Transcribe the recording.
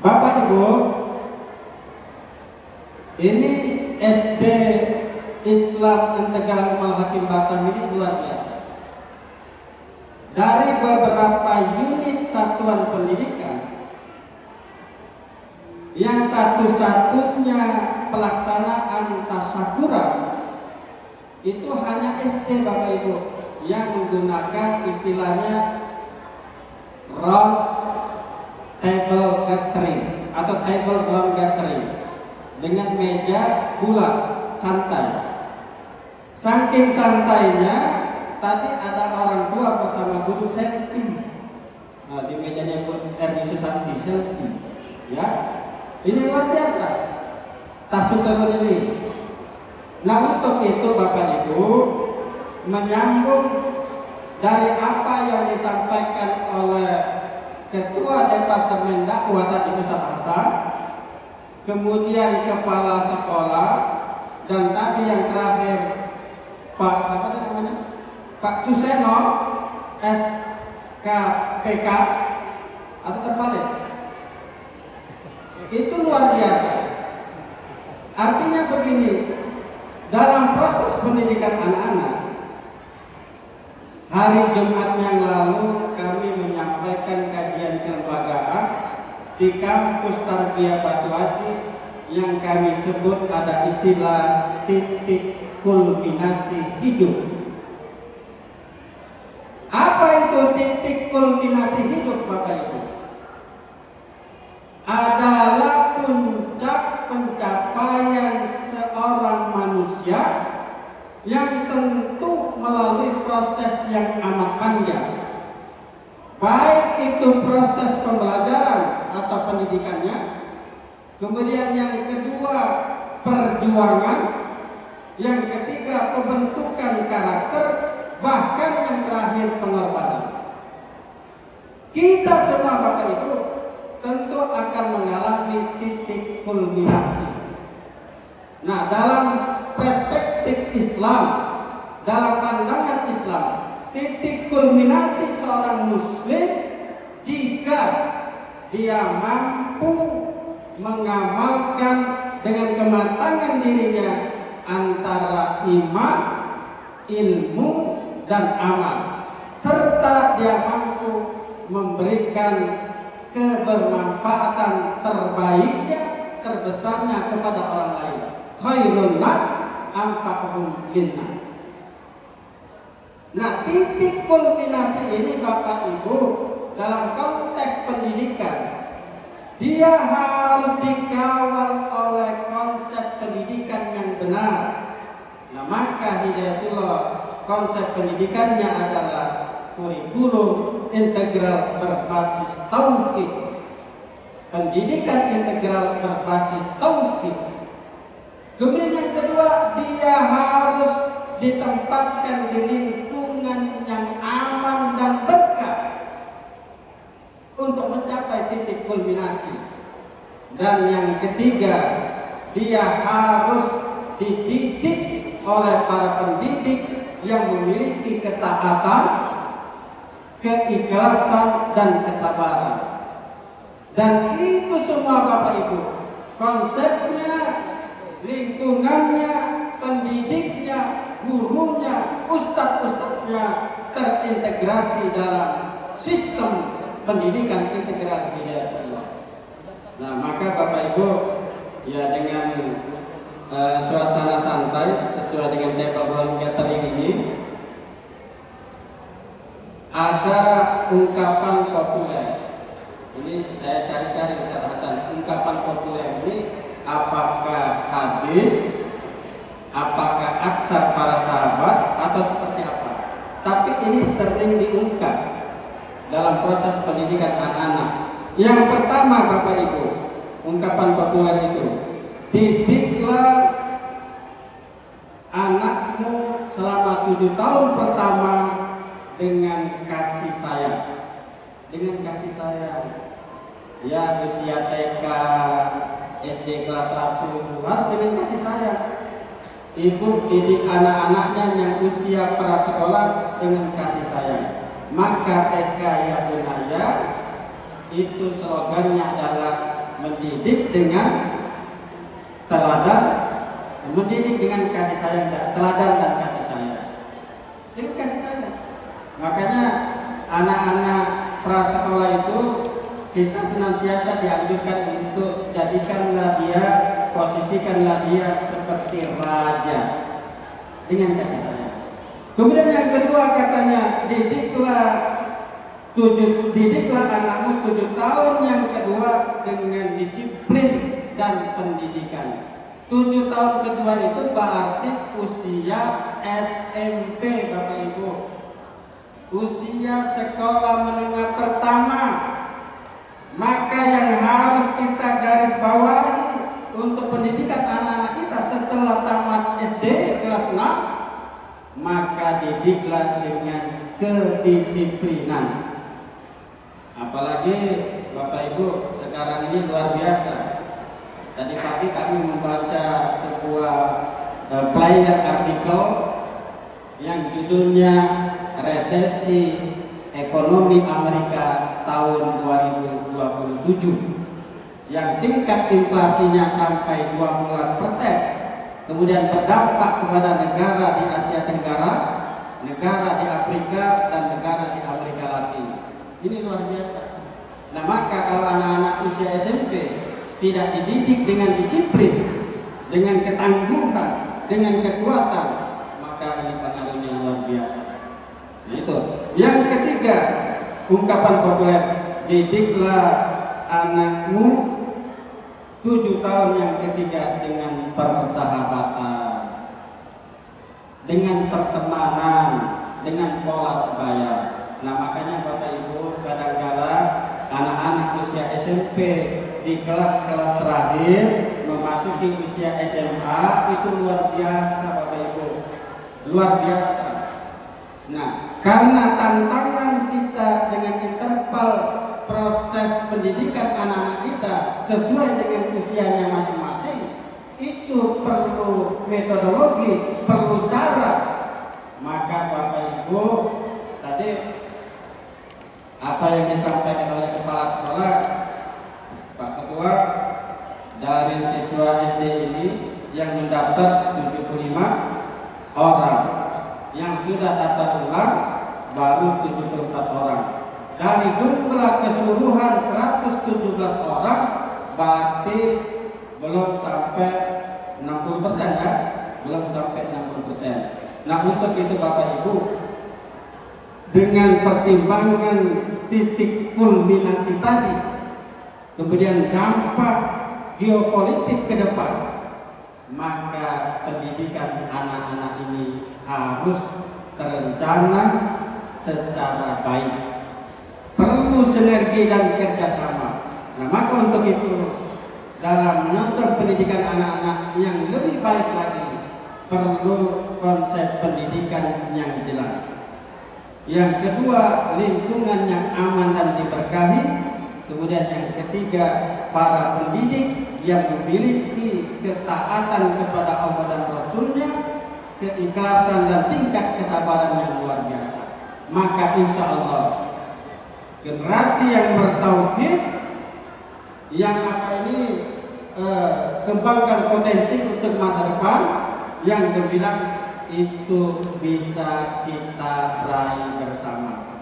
Bapak Ibu, ini SD Islam Integral Umal Hakim Batam ini luar biasa. Dari beberapa unit satuan pendidikan, yang satu-satunya pelaksanaan tasyakuran itu hanya SD Bapak Ibu, yang menggunakan istilahnya round table gathering atau table round gathering dengan meja bulat santai. Saking santainya, tadi ada orang tua bersama guru selfie. Nah, di mejanya buat RD Susanti selfie, ya. Ini luar biasa. Tasyakuran ini. Nah, untuk itu Bapak Ibu, menyambung dari apa yang disampaikan oleh Ketua Departemen Dakwah tadi Ustaz Hasan, kemudian Kepala Sekolah, dan tadi yang terakhir Pak apa namanya? Pak Suseno SKPK atau terbalik. Itu luar biasa. Artinya begini, dalam proses pendidikan anak-anak, hari Jumat yang lalu kami menyampaikan kajian kelembagaan di kampus Tarbiyah Batu Haji yang kami sebut ada istilah titik kulminasi hidup. Apa itu titik kulminasi hidup Bapak Ibu? Adalah puncak pencapaian seorang manusia yang tentu melalui proses yang amat panjang, baik itu proses pembelajaran atau pendidikannya, kemudian yang kedua perjuangan, yang ketiga pembentukan karakter, bahkan yang terakhir pengorbanan. Kita semua Bapak Ibu tentu akan mengalami titik kulminasi. Nah, dalam perspektif Islam, dalam pandangan Islam, titik kulminasi seorang muslim jika dia mampu mengamalkan dengan kematangan dirinya antara iman, ilmu, dan amal, serta dia mampu memberikan kebermanfaatan terbaiknya, terbesarnya kepada orang lain. Khairun nas anfa'uhum linnas. Nah, titik kulminasi ini Bapak Ibu dalam konteks pendidikan, dia harus dikawal oleh konsep pendidikan yang benar. Nah, maka Hidayatullah konsep pendidikannya adalah kurikulum integral berbasis tauhid. Pendidikan integral berbasis tauhid. Kemudian yang kedua, dia harus ditempatkan di lingkungan yang aman dan berkah untuk mencapai titik kulminasi. Dan yang ketiga, dia harus dididik oleh para pendidik yang memiliki ketaatan, keikhlasan, dan kesabaran. Dan itu semua Bapak Ibu, konsepnya, lingkungannya, pendidiknya, gurunya, ustadz-ustadznya terintegrasi dalam sistem pendidikan integral Hidayatullah. Nah, maka Bapak Ibu, ya dengan suasana santai sesuai dengan table round gathering ini, ada ungkapan populer. Ini saya cari-cari Ustaz Hasan, ungkapan populer ini apakah hadis, apakah aksar para sahabat, atau seperti apa? Tapi ini sering diungkap dalam proses pendidikan anak-anak. Yang pertama Bapak Ibu, ungkapan populer itu, didiklah anakmu selama 7 tahun pertama dengan kasih sayang. Dengan kasih sayang. Ya, usia TK, SD kelas 1 harus dengan kasih sayang. Ibu didik anak-anaknya yang usia prasekolah dengan kasih sayang. Maka TK ya bunaya itu slogannya adalah mendidik dengan teladan, mendidik dengan kasih sayang, teladan dan kasih sayang. Dengan kasih sayang. Makanya anak-anak prasekolah itu kita senantiasa dianjurkan untuk jadikanlah dia, posisikanlah dia seperti raja dengan kasih sayang. Kemudian yang kedua katanya, didiklah anakmu 7 tahun yang kedua dengan disiplin dan pendidikan. 7 tahun kedua itu berarti usia SMP, Bapak Ibu. Usia sekolah menengah pertama. Maka yang harus kita garis bawahi untuk pendidikan anak-anak kita setelah tamat SD kelas 6, maka didiklah dengan kedisiplinan. Apalagi Bapak Ibu sekarang ini luar biasa. Tadi pagi kami membaca sebuah player artikel yang judulnya Resesi Ekonomi Amerika tahun 2027 yang tingkat inflasinya sampai 12%, kemudian berdampak kepada negara di Asia Tenggara, negara di Afrika, dan negara di Amerika Latin. Ini luar biasa. Nah, maka kalau anak-anak usia SMP tidak dididik dengan disiplin, dengan ketangguhan, dengan kekuatan, maka ini pengaruhnya luar biasa. Nah, itu. Yang ketiga, ungkapan populer, didiklah anakmu 7 tahun yang ketiga dengan persahabatan, dengan pertemanan, dengan pola sebaya. Nah, makanya Bapak Ibu kadang-kadang anak-anak usia SMP di kelas-kelas terakhir memasuki usia SMA itu luar biasa, Bapak Ibu, luar biasa. Nah, karena tantangan kita dengan interval proses pendidikan anak-anak kita sesuai dengan usianya masing-masing, itu perlu metodologi, perlu cara. Maka Bapak Ibu tadi apa yang disampaikan oleh kepala sekolah Pak Ketua, dari siswa SD ini yang mendaftar 75 orang, yang sudah daftar ulang baru 74 orang. Dari jumlah keseluruhan 117 orang berarti belum sampai 60% ya, belum sampai 60%. Nah, untuk itu Bapak Ibu, dengan pertimbangan titik kulminasi tadi, kemudian dampak geopolitik ke depan, maka pendidikan anak-anak ini harus terencana secara baik. Perlu sinergi dan kerjasama. Nah, maka untuk itu dalam menyongsong pendidikan anak-anak yang lebih baik lagi, perlu konsep pendidikan yang jelas. Yang kedua, lingkungan yang aman dan diberkahi. Kemudian yang ketiga, para pendidik yang memiliki ketaatan kepada Allah dan Rasulnya, keikhlasan dan tingkat kesabaran yang luar biasa. Maka insya Allah generasi yang bertauhid, yang kembangkan potensi untuk masa depan yang gemilang, itu bisa kita raih bersama.